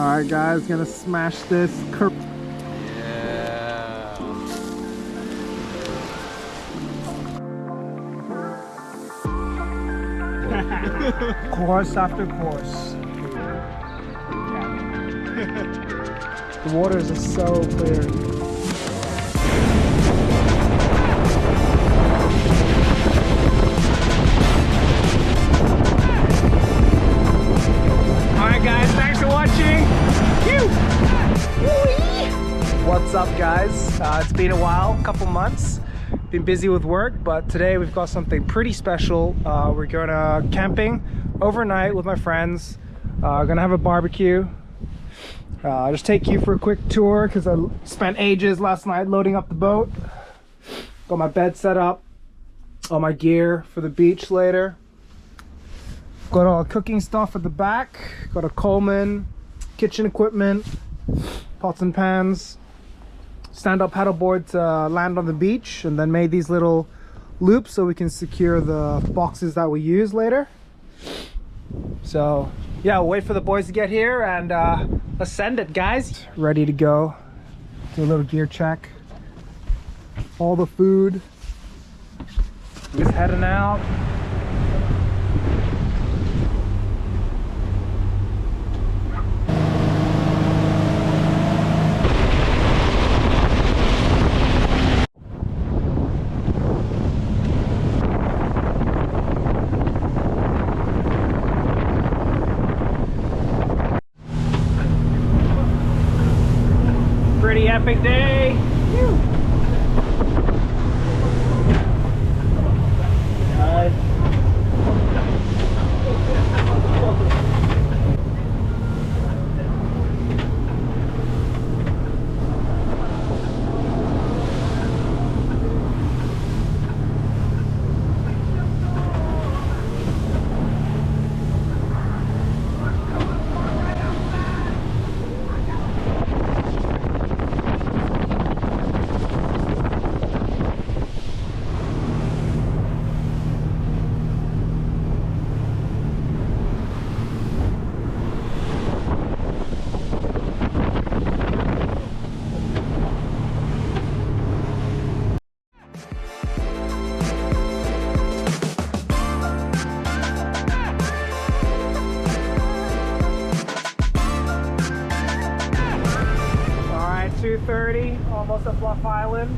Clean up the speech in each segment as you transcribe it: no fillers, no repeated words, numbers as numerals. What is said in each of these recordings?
Alright guys, gonna smash this Yeah. course after course. The waters are so clear. Alright guys, thanks for watching. What's up guys? It's been a while, couple months. Been busy with work, but today we've got something pretty special. We're going camping overnight with my friends. Gonna have a barbecue. I'll just take you for a quick tour because I spent ages last night loading up the boat. Got my bed set up, all my gear for the beach later. Got all the cooking stuff at the back. Got a Coleman, kitchen equipment, pots and pans, stand-up paddleboard to land on the beach, and then made these little loops so we can secure the boxes that we use later. So yeah, we'll wait for the boys to get here and let's send it, guys. Ready to go. Do a little gear check. All the food. Just heading out. Pretty epic day. Whew. Alright, 2:30, almost at Bluff Island.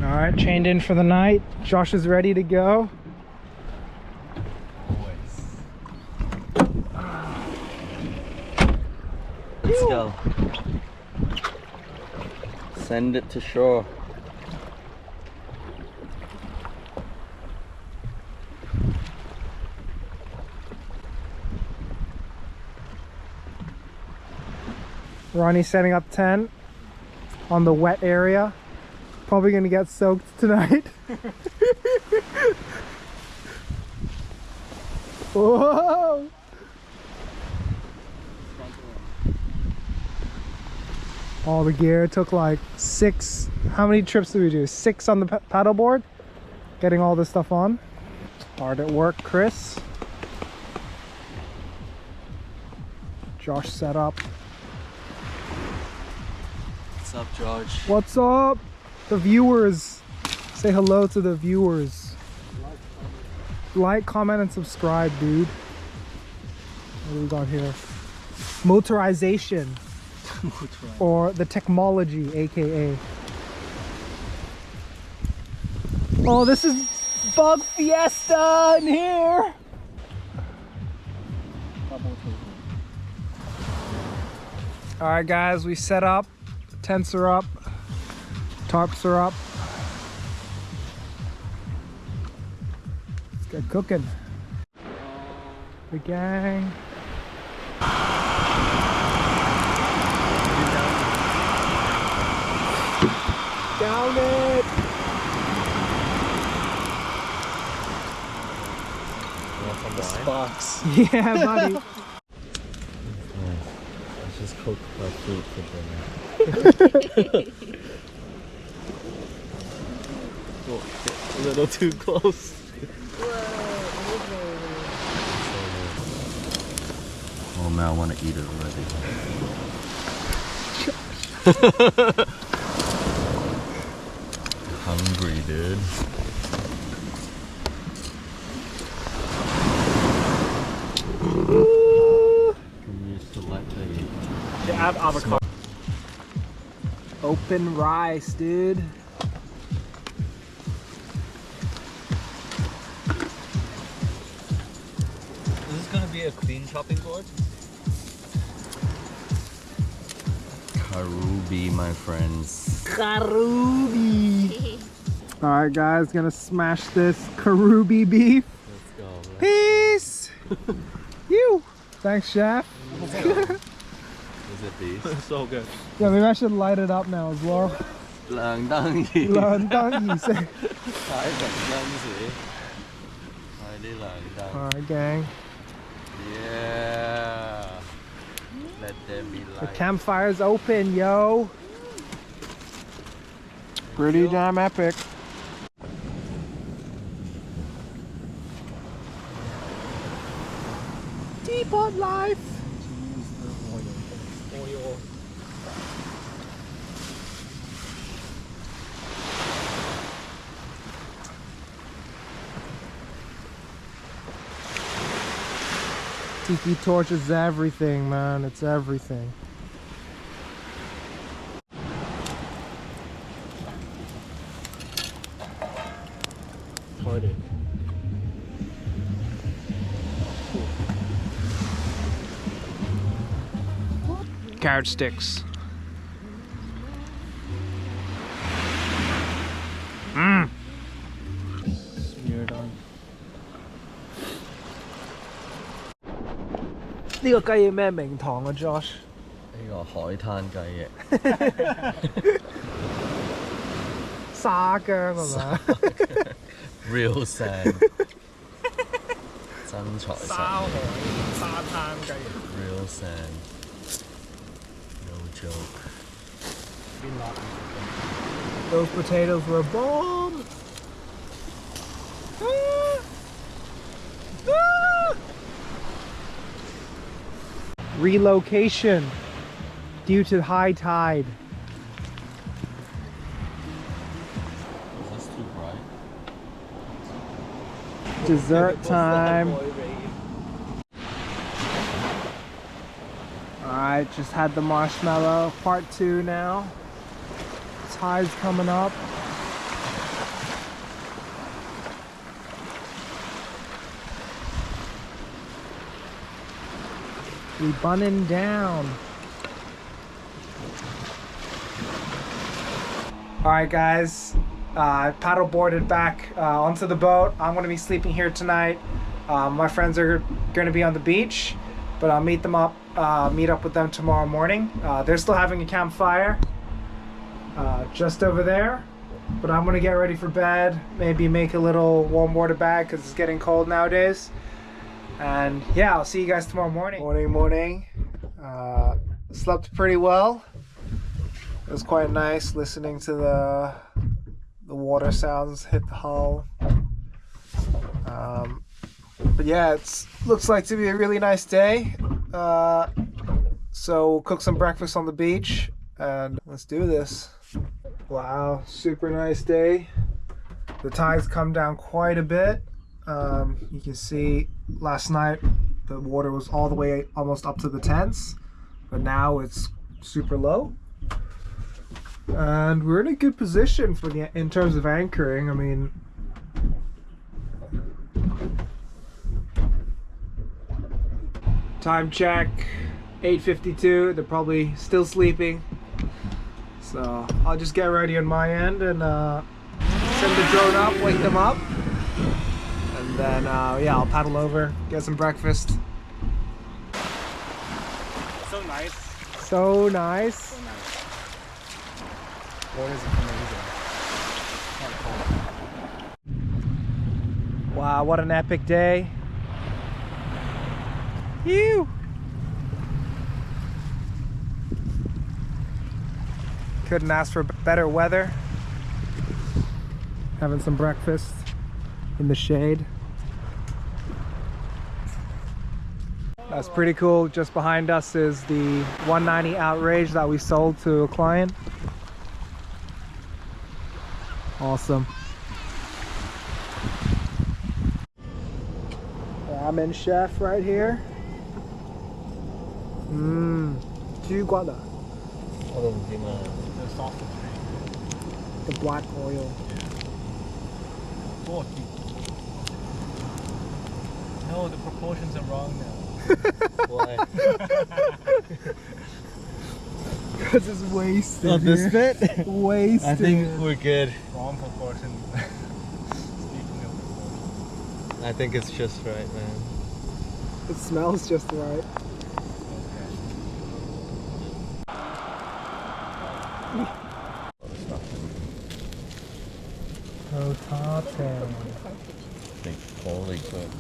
Alright, chained in for the night. Josh is ready to go. Let's go. Send it to shore. Ronnie's setting up tent on the wet area. Probably gonna get soaked tonight. Whoa! All the gear. Took like 6. How many trips did we do? 6 on the paddleboard. Getting all this stuff on. Hard at work, Chris. Josh set up. What's up, George? What's up? The viewers. Say hello to the viewers. Like, comment, and subscribe, dude. What do we got here? Motorization. Or the technology, aka. Oh, this is Bug Fiesta in here. Alright guys, we set up. Tents are up. Tarps are up. Get cooking. The gang. Down it! Box. Yeah, buddy. Let's just cook my food for dinner. Oh, a little too close. Oh man, I want to eat it already. Hungry, dude. Can you select the add avocado. Open rice, dude. Is this gonna be a clean chopping board? Karubi, my friends. Karubi. All right, guys, gonna smash this Karubi beef. Let's go. Man. Peace. You. Thanks, chef. Is it these? So good. Yeah, maybe I should light it up now as well. Lang dang yi. Lang dang yi say. Thái bình dân sĩ. Hai đi lang dang. All right, gang. Yeah. Let them be The light. campfire's open, yo. Pretty damn epic. Teapot life. Oil. Tiki torch is everything, man. It's everything. Party. Carrot sticks. Mmm. Smeared on. 呢個雞翼咩名堂啊 ，Josh？ 呢個海灘雞翼。沙姜係嘛 Real sand 真材實沙海沙灘雞翼。 Real sand No joke Those potatoes were a bomb. Ah! Ah! Relocation due to high tide. Is this too bright? Dessert time. Alright, just had the marshmallow. Part 2 now. Tide's coming up. We bunning down. Alright guys, paddle boarded back onto the boat. I'm going to be sleeping here tonight. My friends are going to be on the beach, but I'll meet up with them tomorrow morning. They're still having a campfire just over there, but I'm going to get ready for bed, maybe make a little warm water bag because it's getting cold nowadays. And yeah, I'll see you guys tomorrow morning. Morning. Slept pretty well. It was quite nice listening to the water sounds hit the hull. But yeah, it looks like to be a really nice day. So we'll cook some breakfast on the beach and let's do this. Wow, super nice day. The tide's come down quite a bit. You can see last night the water was all the way almost up to the tents, but now it's super low. And we're in a good position for in terms of anchoring. I mean, time check 8:52. They're probably still sleeping, so I'll just get ready on my end and send the drone up, wake them up, and Then yeah, I'll paddle over, get some breakfast. So nice. So nice. So nice. What is it? Wow, what an epic day. Phew. Couldn't ask for better weather. Having some breakfast in the shade. That's pretty cool. Just behind us is the 190 Outrage that we sold to a client. Awesome. Ramen chef right here. Mmm. 猪骨啊. The sausage. The black oil. Oh, no, the proportions are wrong now. Why? Because it's wasted. Oh, this here. bit? Wasted. I think we're good. Wrong proportion. Speaking of proportion. I think it's just right, man. It smells just right. Potato. Like, holy crap.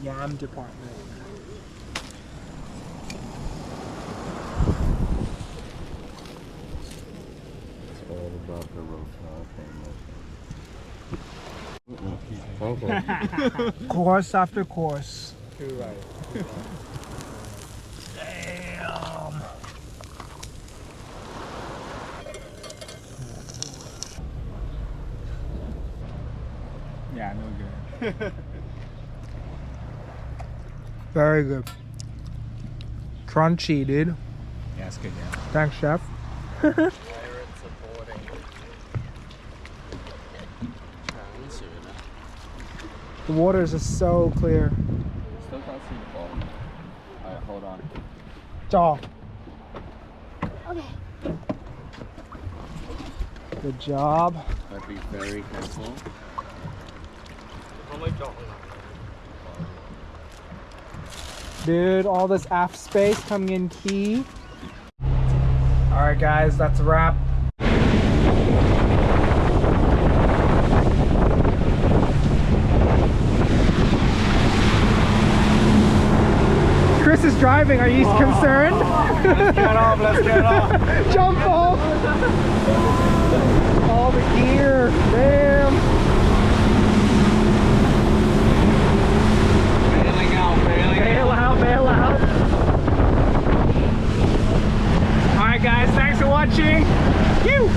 Yam department. It's all about the rotata. Course after course. Too right. Damn. Yeah, no good. Very good. Crunchy, dude. Yeah, it's good, yeah. Thanks, chef. The waters are so clear. Still can't see the bottom. Alright, hold on. Jaw. Okay. Good job. But be very careful. Dude, all this aft space coming in key. Alright guys, that's a wrap. Chris is driving, are you concerned? Let's get off, let's get off. Jump off! All the gear, damn! Bailing out, bailing Bail out, bail out. Alright guys, thanks for watching. Phew.